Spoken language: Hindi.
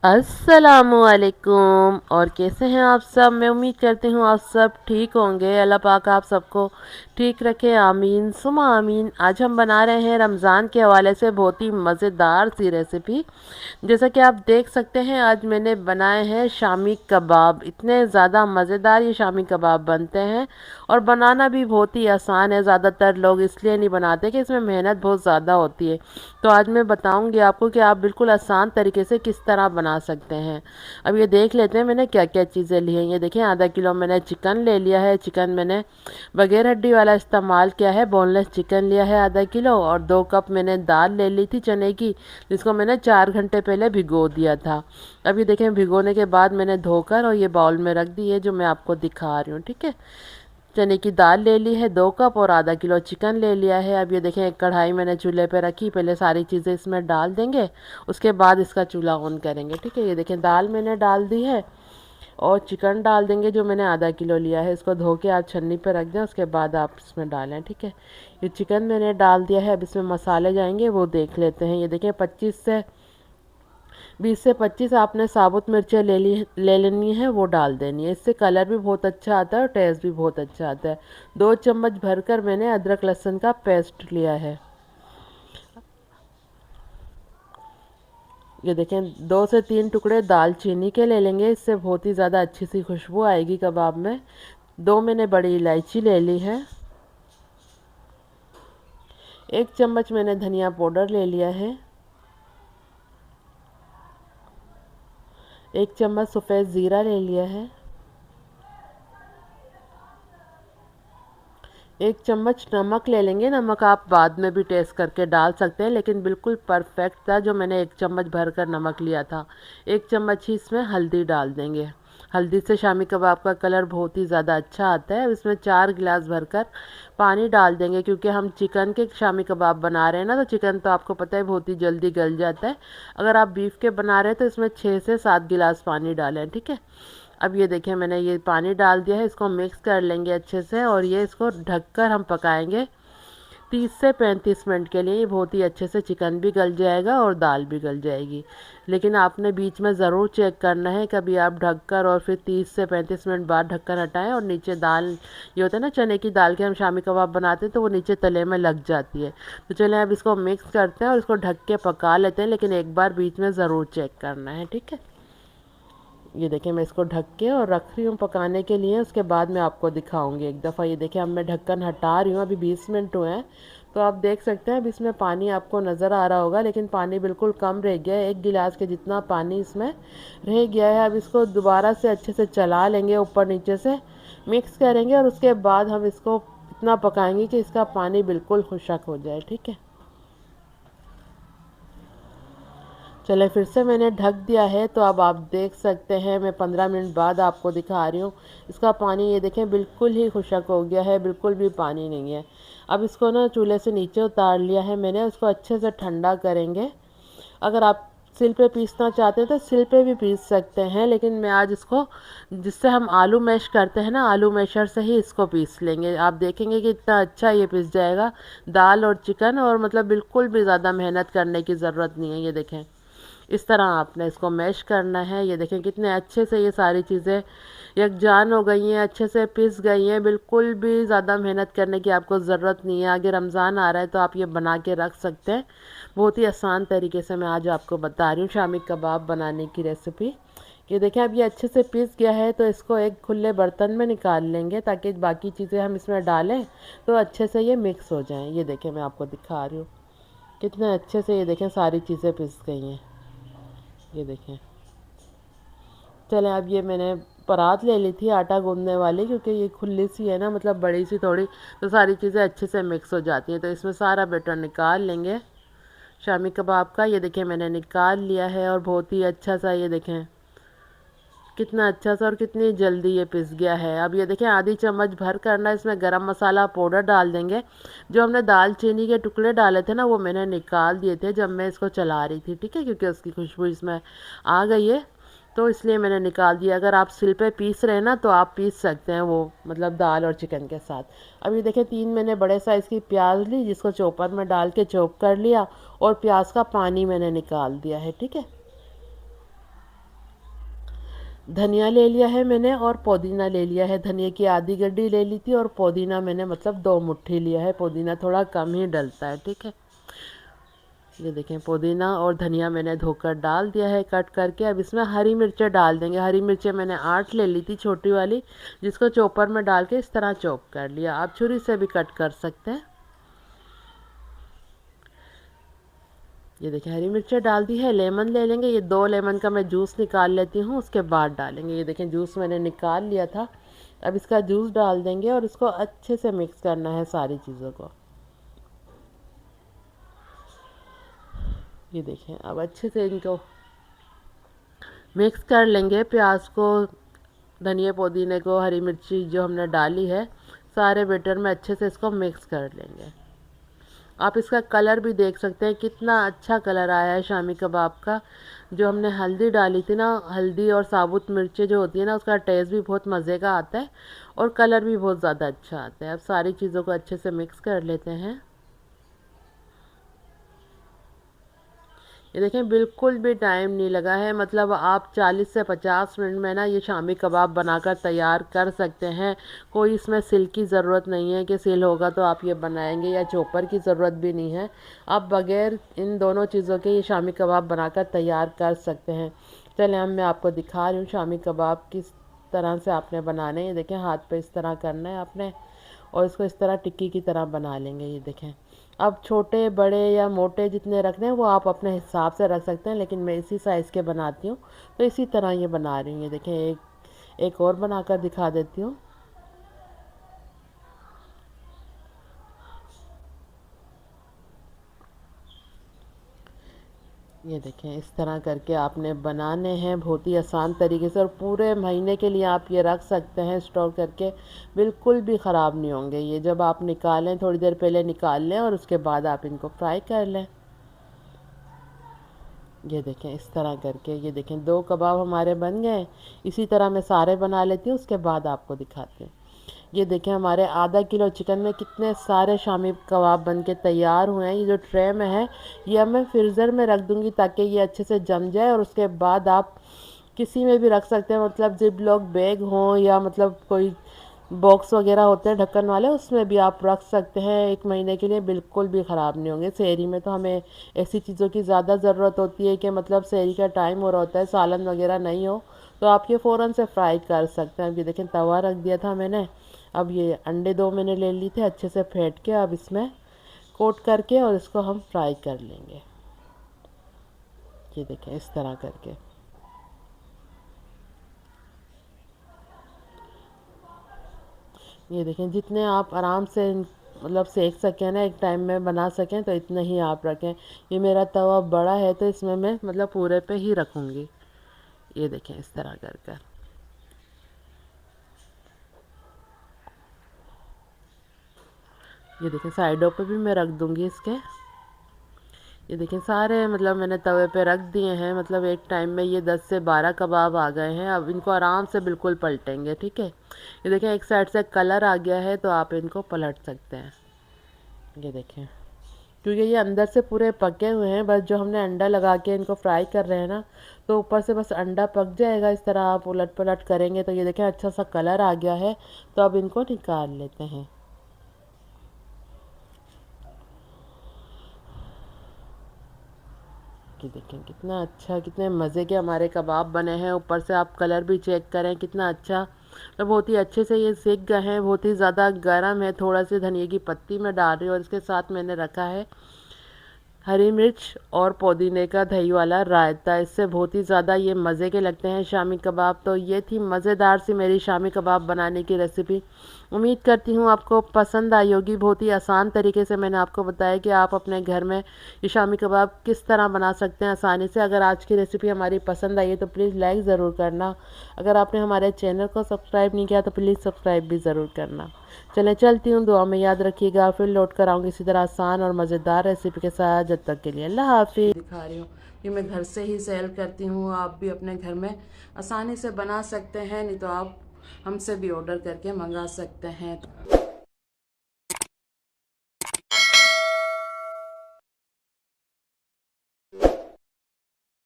अस्सलामुअलैकुम। और कैसे हैं आप सब? मैं उम्मीद करती हूँ आप सब ठीक होंगे। अल्लाह पाक आप सबको ठीक रखे, आमीन सुमा आमीन। आज हम बना रहे हैं रमज़ान के हवाले से बहुत ही मज़ेदार सी रेसिपी। जैसा कि आप देख सकते हैं, आज मैंने बनाए हैं शामी कबाब। इतने ज़्यादा मज़ेदार ये शामी कबाब बनते हैं और बनाना भी बहुत ही आसान है। ज़्यादातर लोग इसलिए नहीं बनाते कि इसमें मेहनत बहुत ज़्यादा होती है। तो आज मैं बताऊंगी आपको कि आप बिल्कुल आसान तरीके से किस तरह बना सकते हैं। अब ये देख लेते हैं मैंने क्या क्या चीज़ें ली हैं। ये देखें, आधा किलो मैंने चिकन ले लिया है। चिकन मैंने बगैर हड्डी वाला इस्तेमाल किया है, बोनलेस चिकन लिया है आधा किलो। और 2 कप मैंने दाल ले ली थी चने की, जिसको मैंने 4 घंटे पहले भिगो दिया था। अब ये देखें, भिगोने के बाद मैंने धोकर और ये बाउल में रख दी है, जो मैं आपको दिखा रही हूँ। ठीक है, चने की दाल ले ली है 2 कप और आधा किलो चिकन ले लिया है। अब ये देखें, एक कढ़ाई मैंने चूल्हे पे रखी। पहले सारी चीज़ें इसमें डाल देंगे, उसके बाद इसका चूल्हा ऑन करेंगे। ठीक है, ये देखें, दाल मैंने डाल दी है और चिकन डाल देंगे जो मैंने आधा किलो लिया है। इसको धो के आप छन्नी पे रख दें, उसके बाद आप इसमें डालें। ठीक है, ये चिकन मैंने डाल दिया है। अब इसमें मसाले जाएंगे, वो देख लेते हैं। ये देखें, 20 से 25 आपने साबुत मिर्चें ले लेनी है, वो डाल देनी है। इससे कलर भी बहुत अच्छा आता है और टेस्ट भी बहुत अच्छा आता है। 2 चम्मच भरकर मैंने अदरक लहसुन का पेस्ट लिया है। ये देखें, 2 से 3 टुकड़े दालचीनी के ले लेंगे, इससे बहुत ही ज़्यादा अच्छी सी खुशबू आएगी कबाब में। 2 मैंने बड़ी इलायची ले ली है। 1 चम्मच मैंने धनिया पाउडर ले लिया है। 1 चम्मच सफ़ेद ज़ीरा ले लिया है। 1 चम्मच नमक ले लेंगे। नमक आप बाद में भी टेस्ट करके डाल सकते हैं, लेकिन बिल्कुल परफेक्ट था जो मैंने 1 चम्मच भर कर नमक लिया था। 1 चम्मच ही इसमें हल्दी डाल देंगे। हल्दी से शामी कबाब का कलर बहुत ही ज़्यादा अच्छा आता है। अब इसमें 4 गिलास भरकर पानी डाल देंगे, क्योंकि हम चिकन के शामी कबाब बना रहे हैं ना, तो चिकन तो आपको पता है बहुत ही जल्दी गल जाता है। अगर आप बीफ के बना रहे हैं तो इसमें 6 से 7 गिलास पानी डालें। ठीक है, अब ये देखें, मैंने ये पानी डाल दिया है। इसको मिक्स कर लेंगे अच्छे से और ये इसको ढककर हम पकाएंगे 30 से 35 मिनट के लिए। ये बहुत ही अच्छे से चिकन भी गल जाएगा और दाल भी गल जाएगी। लेकिन आपने बीच में ज़रूर चेक करना है, कभी आप ढककर और फिर 30 से 35 मिनट बाद ढक्कन हटाएं और नीचे दाल, ये होता है ना चने की दाल के हम शामी कबाब बनाते हैं, तो वो नीचे तले में लग जाती है। तो चलें अब इसको मिक्स करते हैं और इसको ढक के पका लेते हैं, लेकिन एक बार बीच में ज़रूर चेक करना है। ठीक है, ये देखिए, मैं इसको ढक के और रख रही हूँ पकाने के लिए। उसके बाद मैं आपको दिखाऊंगी एक दफ़ा। ये देखिए, अब मैं ढक्कन हटा रही हूँ। अभी 20 मिनट हुए हैं, तो आप देख सकते हैं अब इसमें पानी आपको नज़र आ रहा होगा, लेकिन पानी बिल्कुल कम रह गया है। 1 गिलास के जितना पानी इसमें रह गया है। अब इसको दोबारा से अच्छे से चला लेंगे, ऊपर नीचे से मिक्स करेंगे और उसके बाद हम इसको इतना पकाएंगे कि इसका पानी बिल्कुल खुशक हो जाए। ठीक है, चले फिर से मैंने ढक दिया है। तो अब आप देख सकते हैं, मैं 15 मिनट बाद आपको दिखा रही हूँ। इसका पानी ये देखें बिल्कुल ही खुशक हो गया है, बिल्कुल भी पानी नहीं है। अब इसको ना चूल्हे से नीचे उतार लिया है मैंने, उसको अच्छे से ठंडा करेंगे। अगर आप सिल पे पीसना चाहते हैं तो सिल पे भी पीस सकते हैं, लेकिन मैं आज इसको, जिससे हम आलू मैश करते हैं ना, आलू मैशर से ही इसको पीस लेंगे। आप देखेंगे कि इतना अच्छा ये पीस जाएगा दाल और चिकन, और मतलब बिल्कुल भी ज़्यादा मेहनत करने की ज़रूरत नहीं है। ये देखें, इस तरह आपने इसको मैश करना है। ये देखें कितने अच्छे से ये सारी चीज़ें यकजान हो गई हैं, अच्छे से पिस गई हैं। बिल्कुल भी ज़्यादा मेहनत करने की आपको ज़रूरत नहीं है। आगे रमज़ान आ रहा है तो आप ये बना के रख सकते हैं। बहुत ही आसान तरीके से मैं आज आपको बता रही हूँ शामी कबाब बनाने की रेसिपी। ये देखें, अब ये अच्छे से पिस गया है, तो इसको एक खुले बर्तन में निकाल लेंगे, ताकि बाकी चीज़ें हम इसमें डालें तो अच्छे से ये मिक्स हो जाएं। ये देखें, मैं आपको दिखा रही हूँ कितने अच्छे से, ये देखें सारी चीज़ें पिस गई हैं। ये देखें, चलें अब ये मैंने परात ले ली थी आटा गूंदने वाली, क्योंकि ये खुली सी है ना, मतलब बड़ी सी थोड़ी, तो सारी चीज़ें अच्छे से मिक्स हो जाती हैं। तो इसमें सारा बैटर निकाल लेंगे शामी कबाब का। ये देखें, मैंने निकाल लिया है और बहुत ही अच्छा सा, ये देखें कितना अच्छा सा और कितनी जल्दी ये पिस गया है। अब ये देखें, आधी चम्मच भर करना, इसमें गरम मसाला पाउडर डाल देंगे। जो हमने दालचीनी के टुकड़े डाले थे ना, वो मैंने निकाल दिए थे जब मैं इसको चला रही थी। ठीक है, क्योंकि उसकी खुशबू इसमें आ गई है, तो इसलिए मैंने निकाल दिया। अगर आप सिल पे पीस रहे हैं ना, तो आप पीस सकते हैं वो, मतलब दाल और चिकन के साथ। अब ये देखें, 3 मैंने बड़े साइज़ की प्याज ली, जिसको चॉपर में डाल के चॉप कर लिया और प्याज का पानी मैंने निकाल दिया है। ठीक है, धनिया ले लिया है मैंने और पुदीना ले लिया है। धनिया की आधी गड्डी ले ली थी और पुदीना मैंने मतलब 2 मुट्ठी लिया है। पुदीना थोड़ा कम ही डलता है, ठीक है। ये देखें पुदीना और धनिया मैंने धोकर डाल दिया है कट करके। अब इसमें हरी मिर्चें डाल देंगे। हरी मिर्चें मैंने 8 ले ली थी छोटी वाली, जिसको चॉपर में डाल के इस तरह चॉप कर लिया। आप छुरी से भी कट कर सकते हैं। ये देखिए हरी मिर्चें डाल दी है। लेमन ले लेंगे। ये 2 लेमन का मैं जूस निकाल लेती हूँ, उसके बाद डालेंगे। ये देखें जूस मैंने निकाल लिया था। अब इसका जूस डाल देंगे और इसको अच्छे से मिक्स करना है सारी चीज़ों को। ये देखें अब अच्छे से इनको मिक्स कर लेंगे। प्याज को, धनिया पुदीने को, हरी मिर्ची जो हमने डाली है, सारे बैटर में अच्छे से इसको मिक्स कर लेंगे। आप इसका कलर भी देख सकते हैं, कितना अच्छा कलर आया है शामी कबाब का। जो हमने हल्दी डाली थी ना, हल्दी और साबुत मिर्चें जो होती है ना, उसका टेस्ट भी बहुत मज़े का आता है और कलर भी बहुत ज़्यादा अच्छा आता है। अब सारी चीज़ों को अच्छे से मिक्स कर लेते हैं। ये देखें बिल्कुल भी टाइम नहीं लगा है। मतलब आप 40 से 50 मिनट में ना ये शामी कबाब बनाकर तैयार कर सकते हैं। कोई इसमें सिल की ज़रूरत नहीं है कि सिल होगा तो आप ये बनाएंगे, या चॉपर की ज़रूरत भी नहीं है। आप बग़ैर इन दोनों चीज़ों के ये शामी कबाब बनाकर तैयार कर सकते हैं। चलें अब मैं आपको दिखा रही हूँ शामी कबाब किस तरह से आपने बनाने। ये देखें हाथ पे इस तरह करना है आपने और इसको इस तरह टिक्की की तरह बना लेंगे। ये देखें अब छोटे बड़े या मोटे जितने रखने हैं वो आप अपने हिसाब से रख सकते हैं, लेकिन मैं इसी साइज़ के बनाती हूँ तो इसी तरह ये बना रही हूँ। ये देखें एक और बनाकर दिखा देती हूँ। ये देखें इस तरह करके आपने बनाने हैं बहुत ही आसान तरीके से, और पूरे महीने के लिए आप ये रख सकते हैं स्टोर करके, बिल्कुल भी ख़राब नहीं होंगे। ये जब आप निकालें थोड़ी देर पहले निकाल लें और उसके बाद आप इनको फ्राई कर लें। ये देखें इस तरह करके। ये देखें 2 कबाब हमारे बन गए। इसी तरह मैं सारे बना लेती हूँ, उसके बाद आपको दिखाती हूँ। ये देखें हमारे आधा किलो चिकन में कितने सारे शामी कबाब बन के तैयार हुए हैं। ये जो ट्रे में है ये अब मैं फ्रीज़र में रख दूँगी ताकि ये अच्छे से जम जाए, और उसके बाद आप किसी में भी रख सकते हैं। मतलब जिप लॉक बैग हों या मतलब कोई बॉक्स वगैरह होते हैं ढक्कन वाले, उसमें भी आप रख सकते हैं। 1 महीने के लिए बिल्कुल भी ख़राब नहीं होंगे। सेहरी में तो हमें ऐसी चीज़ों की ज़्यादा ज़रूरत होती है कि मतलब सेहरी का टाइम हो रहा होता है, सालन वगैरह नहीं हो, तो आप ये फ़ौरन से फ्राई कर सकते हैं। अब ये देखें तवा रख दिया था मैंने। अब ये अंडे 2 मैंने ले लिए थे, अच्छे से फेंट के अब इसमें कोट करके और इसको हम फ्राई कर लेंगे। ये देखें इस तरह करके। ये देखें जितने आप आराम से मतलब सेक सकें ना, एक टाइम में बना सकें, तो इतने ही आप रखें। ये मेरा तवा बड़ा है तो इसमें मैं मतलब पूरे पे ही रखूँगी। ये देखें इस तरह कर कर। ये देखें साइडों पे भी मैं रख दूँगी इसके। ये देखें सारे मतलब मैंने तवे पे रख दिए हैं। मतलब एक टाइम में ये 10 से 12 कबाब आ गए हैं। अब इनको आराम से बिल्कुल पलटेंगे, ठीक है। ये देखें एक साइड से कलर आ गया है तो आप इनको पलट सकते हैं। ये देखें क्योंकि ये अंदर से पूरे पके हुए हैं, बस जो हमने अंडा लगा के इनको फ्राई कर रहे हैं ना, तो ऊपर से बस अंडा पक जाएगा। इस तरह आप उलट पलट करेंगे तो ये देखें अच्छा सा कलर आ गया है। तो अब इनको निकाल लेते हैं। कि देखें कितना अच्छा, कितने मज़े के हमारे कबाब बने हैं। ऊपर से आप कलर भी चेक करें कितना अच्छा, तो बहुत ही अच्छे से ये सेक गए हैं। बहुत ही ज़्यादा गर्म है। थोड़ा सी धनिया की पत्ती मैं डाल रही हूँ और इसके साथ मैंने रखा है हरी मिर्च और पुदीने का दही वाला रायता। इससे बहुत ही ज़्यादा ये मज़े के लगते हैं शामी कबाब। तो ये थी मज़ेदार सी मेरी शामी कबाब बनाने की रेसिपी। उम्मीद करती हूँ आपको पसंद आई होगी। बहुत ही आसान तरीके से मैंने आपको बताया कि आप अपने घर में ये शामी कबाब किस तरह बना सकते हैं आसानी से। अगर आज की रेसिपी हमारी पसंद आई है तो प्लीज़ लाइक ज़रूर करना। अगर आपने हमारे चैनल को सब्सक्राइब नहीं किया तो प्लीज़ सब्सक्राइब भी ज़रूर करना। चलें चलती हूँ, दुआ में याद रखिएगा। फिर लौट कर आऊँगी इसी तरह आसान और मज़ेदार रेसिपी के साथ। जब तक के लिए अल्लाह हाफिज़। दिखा रही हूँ कि मैं घर से ही सेल करती हूँ। आप भी अपने घर में आसानी से बना सकते हैं, नहीं तो आप हमसे भी ऑर्डर करके मंगा सकते हैं।